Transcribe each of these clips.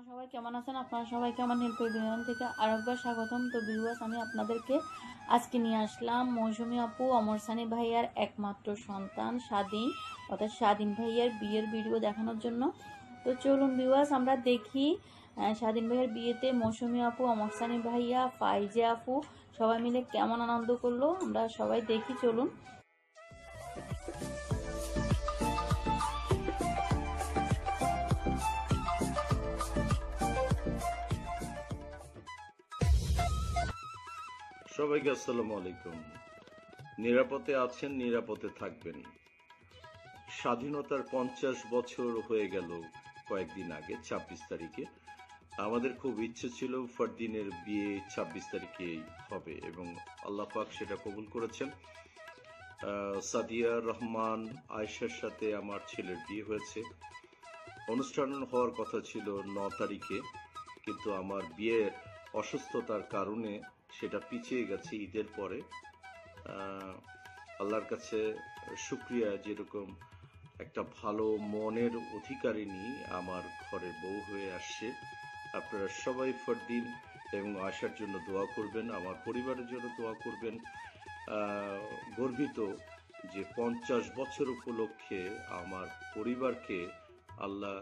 আপনারা সবাই কেমন আছেন? আপনারা সবাইকে আমার নীলপরি বিনোদন থেকে আরেকবার স্বাগতম। তো ভিউয়ার্স, আমি আপনাদেরকে আজকে নিয়ে আসলাম মৌসুমী আপু অমর সানি ভাইয়ার একমাত্র সন্তান স্বাধীন, অর্থাৎ স্বাধীন ভাইয়ার বিয়ের ভিডিও দেখানোর জন্য। তো চলুন ভিউয়ার্স, আমরা দেখি স্বাধীন ভাইয়ার বিয়েতে মৌসুমী আপু, অমর সানি ভাইয়া, ফাইজে আপু সবাই মিলে কেমন আনন্দ করলো, আমরা সবাই দেখি। চলুন। সবাইকে আসসালামু আলাইকুম। নিরাপদে আছেন, নিরাপদে থাকবেন। স্বাধীনতার 50 বছর হয়ে গেল কয়েকদিন আগে 26 তারিখে। আমাদের খুব ইচ্ছে ছিল ফারদিনের বিয়ে 26 তারিখেই হবে এবং আল্লাহ পাক সেটা কবুল করেছেন। সাদিয়া রহমান আয়েশার সাথে আমার ছেলের বিয়ে হয়েছে। অনুষ্ঠান হওয়ার কথা ছিল 9 তারিখে, কিন্তু আমার বিয়ের অসুস্থতার কারণে সেটা পিছিয়ে গেছে ঈদের পরে। আল্লাহর কাছে শুকরিয়া, যেরকম একটা ভালো মনের অধিকারিণী আমার ঘরে বউ হয়ে আসছে। আপনারা সবাই ফারদিন এবং আশার জন্য দোয়া করবেন, আমার পরিবারের জন্য দোয়া করবেন। গর্বিত যে 50 বছর উপলক্ষে আমার পরিবারকে আল্লাহ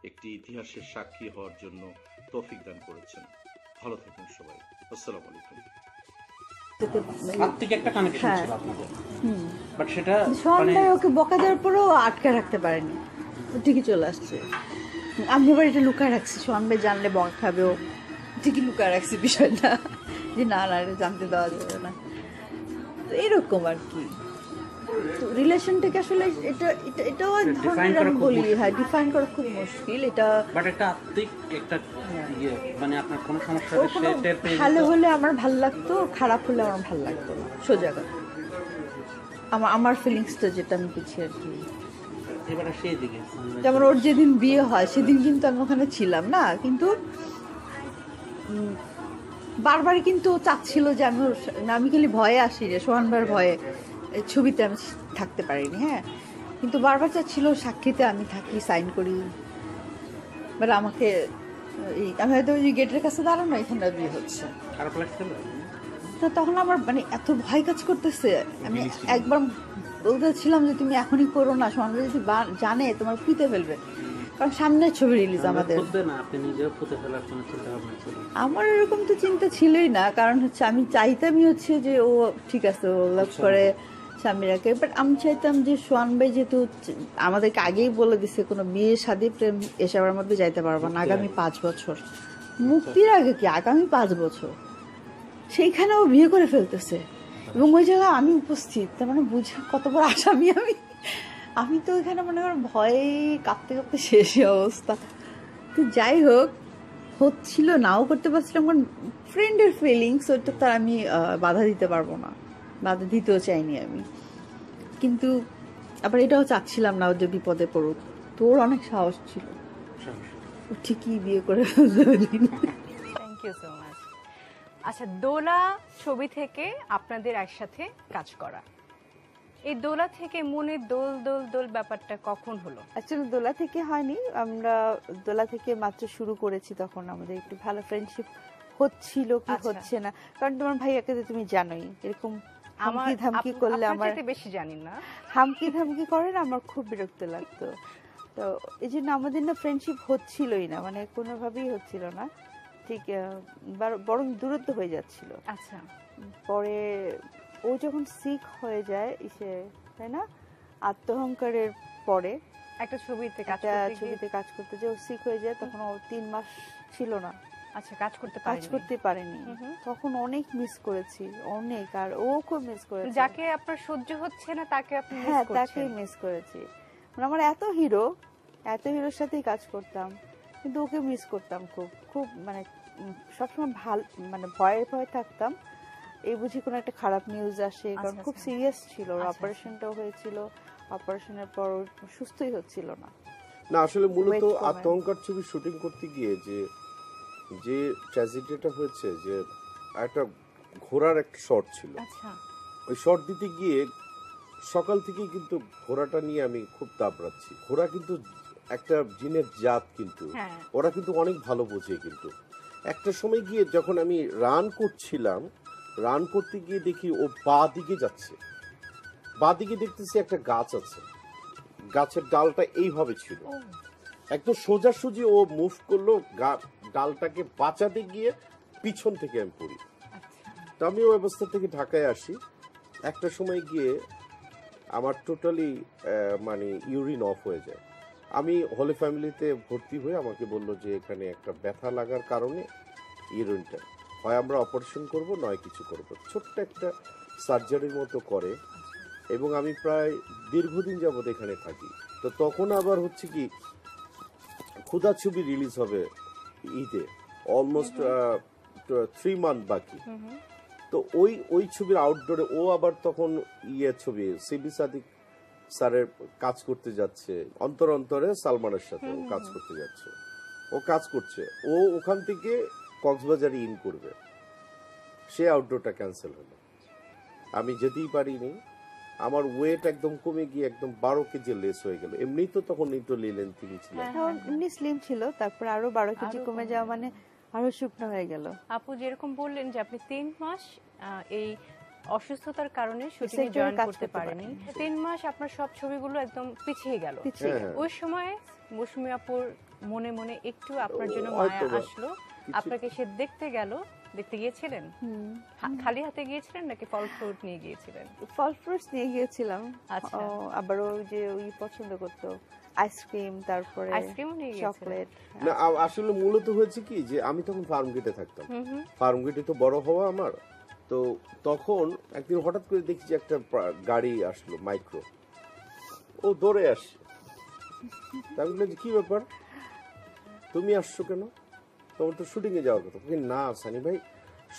একটি ইতিহাসের সাক্ষী হওয়ার জন্য তৌফিক দান করেছেন। ভালো থাকুন সবাই। আসসালামু আলাইকুম। আত্মিক একটা কানেকশন ছিল আপনাদের, বাট সেটা সোহান ভাই ওকে বকা দেওয়ার পরেও আটকে রাখতে পারেনি, ও ঠিকই চলে আসছে। আমি এবার এটা লুকায় রাখছি, সোহান ভাই জানলে বকা খাবে, ও ঠিকই লুকায় রাখছি বিষয়টা, যে না না এটা জানতে দেওয়া যাবে না। তো এরকম আর কি রিলেশনটাকে আসলে এটাও এক ধরনের, আমি বলি হ্যাঁ ডিফাইন করা খুব মুশকিল। এটা বাট একটা আত্মিক একটা মানে আপনার কোনো সমস্যা ভালো হলে আমার ভালো লাগতো, খারাপ হলে আমার ভালো লাগতো না, সোজা কথা। আমার ফিলিংসটা যেটা আমি পিছিয়ে আর কি। এবারে সেই দিকে যেমন ওর যেদিন বিয়ে হয় সেদিন কিন্তু আমি ওখানে ছিলাম না, কিন্তু বারবারই কিন্তু ও চাচ্ছিল যে আমি খালি ভয়ে আসি রে, সোহান ভাইয়ের ভয়ে ছবিতে আমি থাকতে পারিনি। হ্যাঁ, কিন্তু বারবার চাচ্ছিল সাক্ষীতে আমি থাকি, সাইন করি। বাট আমাকে আমি হয়তো ওই গেটের কাছে দাঁড়ানো, এখানে বিয়ে হচ্ছে না, তখন আমার মানে এত ভয় কাজ করতেছে। আমি একবার বলতেছিলাম যে তুমি এখনই করো না, সোহান ভাই যদি জানে তোমার পিতে ফেলবে, কারণ সামনে ছবি রিলিজ আমাদের। আমার এরকম তো চিন্তা ছিলই না, কারণ হচ্ছে আমি চাইতামই হচ্ছে যে ও ঠিক আছে, ও লাভ করে স্বামীরাকে। বাট আমি চাইতাম যে সোহান ভাই যেহেতু আমাদেরকে আগেই বলে দিছে কোনো বিয়ে শাদী প্রেম এসবের মধ্যে যাইতে পারবো না আগামী 5 বছর, মুক্তির আগে কি আগামী 5 বছর, সেইখানে ও বিয়ে করে ফেলতেছে এবং ওই জায়গায় আমি উপস্থিত। তার মানে বুঝে কত বড় আসামি আমি তো এখানে মনে করেন ভয়ে কাঁপতে কাঁপতে শেষ অবস্থা। তো যাই হোক, হচ্ছিল, নাও করতে পারছিলাম, কারণ ফ্রেন্ডের ফিলিংস ওটা তার আমি বাধা দিতে পারবো না, বাধা দিতেও চাইনি আমি। কিন্তু আবার এটাও চাচ্ছিলাম না যে বিপদে পড়ুক। তোর অনেক সাহস ছিল, ও ঠিকই বিয়ে করে ফেলতে। Thank you so much. আচ্ছা, দোলা ছবি থেকে আপনাদের একসাথে কাজ করা, এই দোলা থেকে মনে দোল দোল দোল ব্যাপারটা কখন হলো? অ্যাকচুয়ালি দোলা থেকে হয়নি, আমরা দোলা থেকে মাত্র শুরু করেছি, তখন আমাদের একটু ভালো ফ্রেন্ডশিপ হচ্ছিল কি হচ্ছে না, কারণ তোমার ভাইয়াকে তো তুমি জানোই, এরকম হামকি ধামকি করলে আমার বেশি জানি না, হামকি ধামকি করে না, আমার খুব বিরক্ত লাগতো। তো এই জন্য আমাদের না ফ্রেন্ডশিপ হচ্ছিলই না, মানে কোনোভাবেই হচ্ছিল না, ঠিক বরং দূরত্ব হয়ে যাচ্ছিল। আচ্ছা, পরে ও যখন সিক হয়ে যায় ইসে, তাই না, আত্মহংকারের পরে একটা ছবিতে কাজ করতে যে ও সিক হয়ে যায়, তখন ও 3 মাস ছিল না। আচ্ছা, কাজ করতে পারেনি, তখন অনেক মিস করেছি, অনেক। আর ও খুব মিস করেছে, যাকে আপনার সহ্য হচ্ছে না তাকে আপনি মিস করছেন। তাকেই মিস করেছি। মানে আমার এত হিরোর সাথেই কাজ করতাম, কিন্তু ওকে মিস করতাম খুব খুব, মানে সবসময় মানে ভয়ে থাকতাম এই বুঝি কোনো একটা খারাপ নিউজ আসে, কারণ খুব সিরিয়াস ছিল, অপারেশনটাও হয়েছিল, অপারেশনের পর সুস্থই হচ্ছিল না। আসলে মূলত আত্মহংকার ছবি শুটিং করতে গিয়ে যে ট্র্যাজেডিটা হয়েছে, যে একটা ঘোড়ার একটা শট ছিল, ওই শট দিতে গিয়ে সকাল থেকেই কিন্তু ঘোড়াটা নিয়ে আমি খুব দাবড়াচ্ছি। ঘোড়া কিন্তু একটা জিনের জাত কিন্তু হ্যাঁ। ওরা কিন্তু অনেক ভালো বোঝে কিন্তু একটা সময় গিয়ে যখন আমি রান করছিলাম রান করতে গিয়ে দেখি ও বাঁ দিকে যাচ্ছে বাঁ দিকে দেখতেছি একটা গাছ আছে গাছের ডালটা এইভাবে ছিল একদম সোজাসুজি ও মুভ করলো ডালটাকে বাঁচাতে গিয়ে পিছন থেকে আমি পড়ি তো আমি ওই অবস্থা থেকে ঢাকায় আসি একটা সময় গিয়ে আমার টোটালি মানে ইউরিন অফ হয়ে যায় আমি হোলি ফ্যামিলিতে ভর্তি হয়ে আমাকে বললো যে এখানে একটা ব্যথা লাগার কারণে ইউরিনটা হয় আমরা অপারেশন করব নয় কিছু করব ছোট্ট একটা সার্জারির মতো করে এবং আমি প্রায় দীর্ঘদিন যাবত এখানে থাকি তো তখন আবার হচ্ছে কি ক্ষুধা ছবি রিলিজ হবে ঈদে অলমোস্ট 3 মান্থ বাকি তো ওই ছবির আউটডোরে ও আবার তখন ছবি সিবি সাদিক স্যারের কাজ করতে যাচ্ছে অন্তরে সালমানের সাথে ও কাজ করতে যাচ্ছে ও কাজ করছে ও ওখান থেকে কক্সবাজারে ইন করবে সে আউটডোরটা ক্যান্সেল হলো আমি যেতেই পারিনি আমার ওয়েট একদম কমে গিয়ে একদম 12 কেজি লেস হয়ে গেল এমনি তো তখন একটু লেন্থি ছিল এমনি স্লিম ছিল তারপর আরো 12 কেজি কমে যাওয়া মানে আরো শুকনো হয়ে গেল আপু যেরকম বললেন যে আপনি 3 মাস এই অসুস্থতার কারণে শুটিং এ জয়েন করতে পারেনি 3 মাস আপনার সব ছবিগুলো একদম পিছিয়ে গেল ওই সময় মৌসুমী আপুর মনে মনে একটু আপনার জন্য মায়া আসলো আপনাকে সে দেখতে গিয়েছিলেন খালি হাতে গিয়েছিলেন নাকি ফল ফ্রুট নিয়ে গিয়েছিলেন ফল ফ্রুটস নিয়ে গিয়েছিলাম আবার ওই পছন্দ করতো আইসক্রিম তারপরে আইসক্রিমও নিয়ে চকলেট না আসলে মূলত হয়েছে কি যে আমি তখন ফার্ম গেটে থাকতাম ফার্ম গেটে তো বড় হওয়া আমার তো তখন একদিন হঠাৎ করে দেখি যে একটা গাড়ি আসলো মাইক্রো ও দৌড়ে আসে আমি বললাম কি ব্যাপার তুমি আসছো কেন তোমার তো শুটিং এ যাওয়ার কথা না সানি ভাই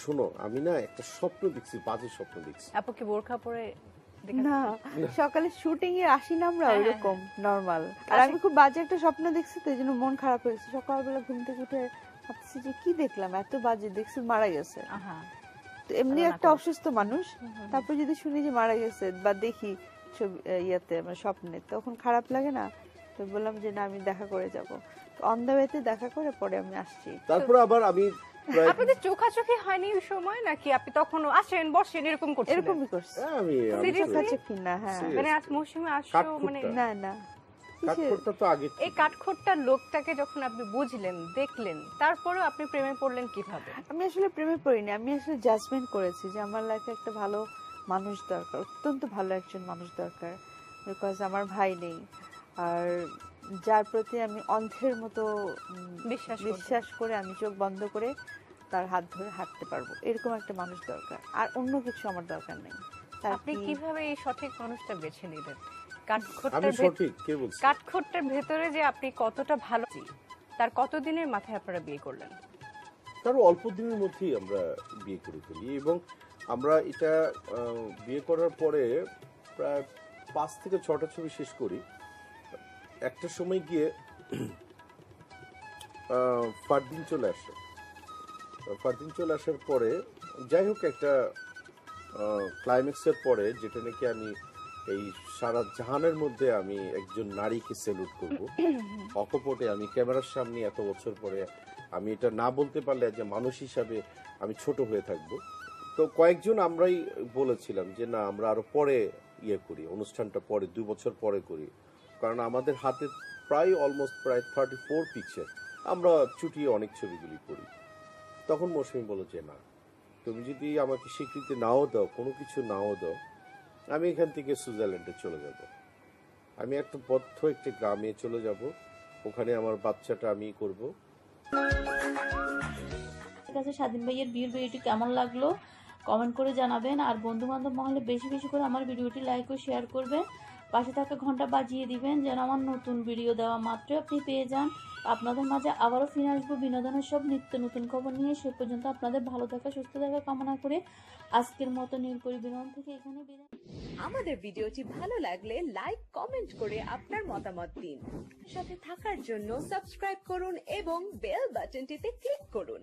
শোনো আমি না একটা স্বপ্ন দেখছি বাজে স্বপ্ন দেখছি আপু কি বোরখা পরে না সকালে শুটিং এ আসি না আমরা ওইরকম নরমাল আর আমি খুব বাজে একটা স্বপ্ন দেখছি তো এইজন্য মন খারাপ হয়েছে সকালবেলা ঘুম থেকে উঠে ভাবছি যে কি দেখলাম এত বাজে দেখছি মারা গেছে তো এমনি একটা অসুস্থ মানুষ তারপর যদি শুনি যে মারা গেছে বা দেখি ইয়াতে মানে স্বপ্নে তখন খারাপ লাগে না তো বললাম যে না আমি দেখা করে যাব অন দ্য ওয়েতে দেখা করে পরে আমি আসছি তারপর আবার আমি আপনাদের চোখাচোখি হয়নি ওই সময় নাকি আপনি তখন আসেন বসেন এরকম করছেন এরকমই করছি আমি চোখাচোখি না হ্যাঁ মানে আজ মৌসুমে আসছো মানে না কাঠখোট্টা তো আগে এই কাঠখোট্টার লোকটাকে যখন আপনি বুঝলেন দেখলেন তারপরেও আপনি প্রেমে পড়লেন কিভাবে আমি আসলে প্রেমে পড়িনি আমি আসলে জাজমেন্ট করেছি যে আমার লাইফে একটা ভালো মানুষ দরকার অত্যন্ত ভালো একজন মানুষ দরকার বিকজ আমার ভাই নেই আর যার প্রতি আমি অন্ধের মতো বিশ্বাস করে আমি চোখ বন্ধ করে তার হাত ধরে হাঁটতে পারবো এরকম একটা মানুষ দরকার আর অন্য কিছু আমার দরকার নেই আপনি কিভাবে এই সঠিক মানুষটা বেছে নিলেন কাঠখোট্টার ভেতরে যে আপনি কতটা ভালো তার কতদিনের মাথায় আপনারা বিয়ে করলেন তার অল্প দিনের মধ্যেই আমরা বিয়ে করে ফেলি এবং আমরা এটা বিয়ে করার পরে প্রায় 5 থেকে 6টা ছবি শেষ করি একটা সময় গিয়ে ফারদিন চলে আসে ফারদিন চলে আসার পরে যাই হোক একটা ক্লাইম্যাক্সের পরে যেটা নাকি আমি এই সারা জাহানের মধ্যে আমি একজন নারীকে স্যালুট করব অকপটে আমি ক্যামেরার সামনে এত বছর পরে আমি এটা না বলতে পারলে যে মানুষ হিসাবে আমি ছোট হয়ে থাকব তো কয়েকজন আমরাই বলেছিলাম যে না আমরা আরো পরে করি অনুষ্ঠানটা পরে 2 বছর পরে করি কারণ আমাদের হাতে অলমোস্ট প্রায় 34 পিকচার আমরা চুটিয়ে অনেক ছবিগুলি করি তখন মৌসুমী বলল যে না তুমি যদি আমাকে স্বীকৃতি নাও দাও কোনো কিছু নাও দাও আমি এখান থেকে সুইজারল্যান্ডে চলে যাব আমি একটা বদ্ধ একটা গ্রামে চলে যাব ওখানে আমার বাচ্চাটা আমি করব ঠিক আছে স্বাধীন ভাইয়ের বিয়ের ভিডিওটি কেমন লাগলো কমেন্ট করে জানাবেন আর বন্ধু বান্ধব মহলে বেশি বেশি করে আমার ভিডিওটি লাইক ও শেয়ার করবেন পাশে থাকা ঘন্টা বাজিয়ে দিবেন যেন আমার নতুন ভিডিও দেওয়া মাত্রই আপনি পেয়ে যান আপনাদের মাঝে আবারও ফিরে আসবো বিনোদনের সব নিত্য নতুন খবর নিয়ে সে পর্যন্ত আপনাদের ভালো থাকা সুস্থ থাকা কামনা করে আজকের মতো নীলপরি বিনোদন থেকে এখানে বিদায়। আমাদের ভিডিওটি ভালো লাগলে লাইক কমেন্ট করে আপনার মতামত দিন সাথে থাকার জন্য সাবস্ক্রাইব করুন এবং বেল বাটনটিতে ক্লিক করুন।